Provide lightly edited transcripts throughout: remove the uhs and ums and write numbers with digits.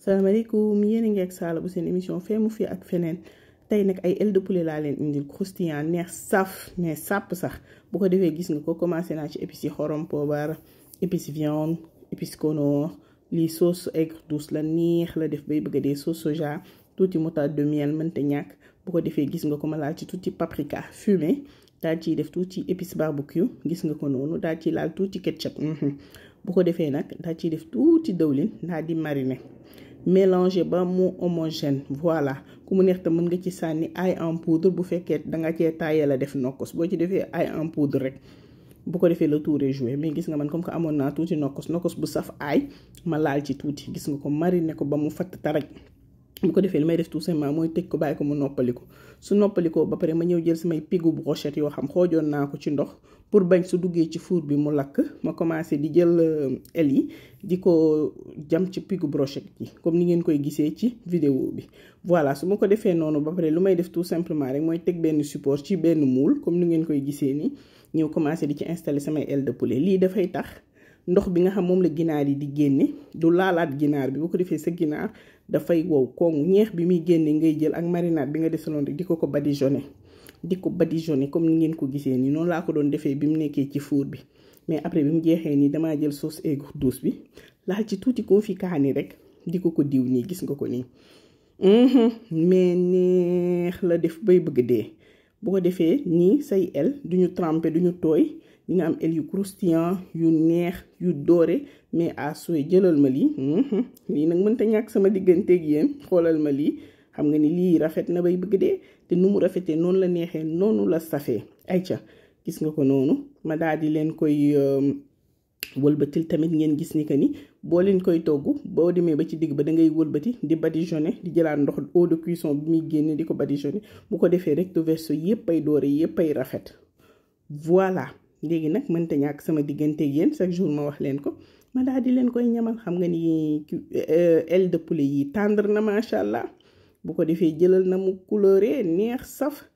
salaamaaleykum yéen a ngi ak Sala bu seen émission fee mu fi ak feneen tey nag ay ailes de poulet laa leen indil croustillant neex saf mais sàpp sax bu ko defee gis nga ko commencé naa ci épices yi xorom poobar épices viande épices Knorr lii sauce aigre douce la neex la def bay bëgg a dee sauce soja tuuti moutarde de miel mënta ñàkk bu ko defee gis nga ko ma laal ci tuuti paprika fumé daal ciy def tuuti épice barbecue gis nga ko noonu daal ciy laal tuuti ketchup bu ko defee nag daal ciy def tuuti dawlin daal di mariner mélanger ba mu homogène voilà ku mu neex te mën nga ci sànni ail en poudre bu fekkee danga cee taayee la def nokkos boo ci defee ail en poudre rek bu ko defee le tour est joué mais gis nga man comme que amoon naa tuuti nokkos bu saf aay ma laal ci tuuti gis nga ko mariner ko ba mu fatt taraj bu ko defee li may def tout simplement mooy tëj ko bàyyi ko mu noppaliku su noppalikoo ba pare ma ñëw jël samay pigu brochette yoo xam xoojoon naa ko ci ndox pour bañ su duggee ci four bi mu lakk ma commencé di jël ailes yi di ko jam ci pigu brochette yi comme ni ngeen koy gisee ci vidéo bi voilà su ma ko defee noonu ba pare lu may def tout simplement rek mooy teg benn support ci benn moule comme ni ngeen koy gisee nii ñëw commencé di ci installer samay ailes de poulet lii dafay tax ndox bi nga xam moom la ginaar yi di génne du laalaat ginaar bi bu ko defee sa ginaar dafay wow kongu ñeex bi muy génne ngay jël ak marinade bi nga desaloon rek di ko badigeonner comme ni ngeen ko gisee nii noonu laa ko doon defee bi mu nekkee ci four bi mais après bi mu jeexee nii damaa jël sauce aigre douce bi laal ci tuuti confit kaani rek di ko diw nii gis nga ko nii mais neex la def bay bëgg dee bu ko defee nii say ailes duñu trempé duñu tooy di nga am ailes yu croustillant yu neex yu doore mais à souhait jëlal ma lii nag mënta ñàkk sama digganteeg yéen xoolal ma lii xam nga ni lii rafet na bay bëgg dee te nu mu rafetee noonu la neexee noonu la safee ayca gis nga ko noonu ma daal di leen koy wëlbatil tamit ngeen gis ni que ni boo leen koy togg boo demee ba ci digg ba da ngay wëlbati di badigeonner di jëlaat ndox eau de cuisson bi muy génne di ko badigeonner bu ko defee recto verso yépp ay doore yépp ay rafet voilà léegi nag mënta ñàkk sama diggante yéen chaque jour ma wax leen ko ma daal di leen koy ñamal xam nga ni aile de poulet yi tendre na macha allah bu ko defee jëlal na mu couleuré neex saf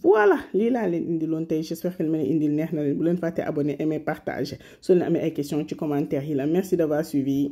voilà lii laa leen indiloon tey j'espère que li ma leen indil neex na leen bu leen fàtte abonné aimer partager soo leen amee ay questions ci commentaire yi la merci d'avoir suivi.